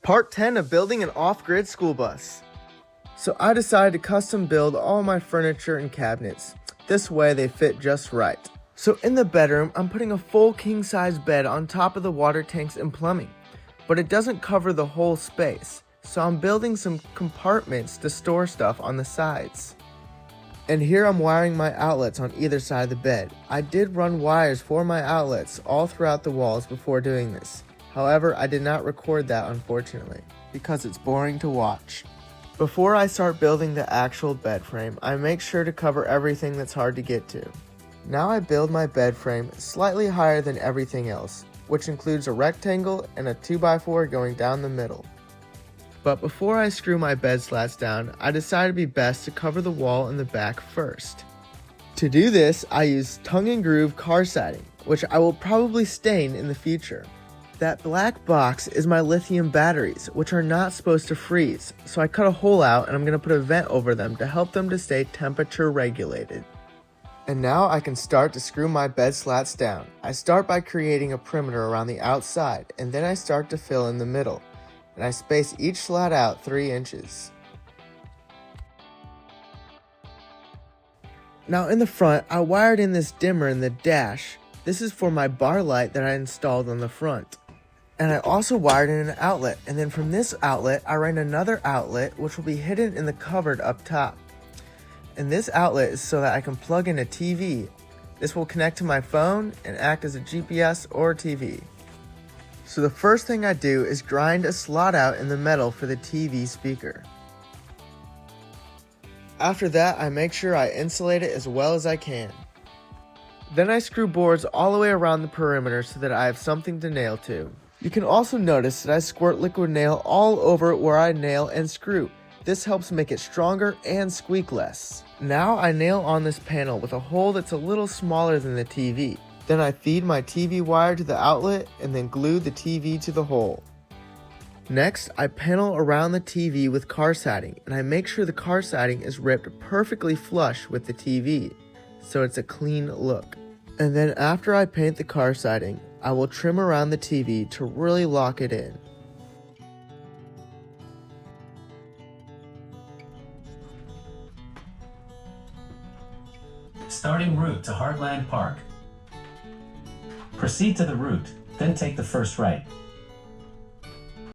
Part 10 of building an off-grid school bus. So I decided to custom build all my furniture and cabinets. This way they fit just right. So in the bedroom, I'm putting a full king-size bed on top of the water tanks and plumbing. But it doesn't cover the whole space. So I'm building some compartments to store stuff on the sides. And here I'm wiring my outlets on either side of the bed. I did run wires for my outlets all throughout the walls before doing this. However, I did not record that, unfortunately, because it's boring to watch. Before I start building the actual bed frame, I make sure to cover everything that's hard to get to. Now I build my bed frame slightly higher than everything else, which includes a rectangle and a 2x4 going down the middle. But before I screw my bed slats down, I decided it'd be best to cover the wall in the back first. To do this, I use tongue and groove car siding, which I will probably stain in the future. That black box is my lithium batteries, which are not supposed to freeze, so I cut a hole out and I'm going to put a vent over them to help them to stay temperature regulated. And now I can start to screw my bed slats down. I start by creating a perimeter around the outside, and then I start to fill in the middle, and I space each slat out 3 inches. Now in the front, I wired in this dimmer in the dash. This is for my bar light that I installed on the front. And I also wired in an outlet, and then from this outlet I ran another outlet which will be hidden in the cupboard up top. And this outlet is so that I can plug in a TV. This will connect to my phone and act as a GPS or TV. So the first thing I do is grind a slot out in the metal for the TV speaker. After that, I make sure I insulate it as well as I can. Then I screw boards all the way around the perimeter so that I have something to nail to. You can also notice that I squirt liquid nail all over where I nail and screw. This helps make it stronger and squeak less. Now I nail on this panel with a hole that's a little smaller than the TV. Then I feed my TV wire to the outlet and then glue the TV to the hole. Next, I panel around the TV with car siding, and I make sure the car siding is ripped perfectly flush with the TV, so it's a clean look. And then after I paint the car siding, I will trim around the TV to really lock it in. Starting route to Heartland Park. Proceed to the route, then take the first right.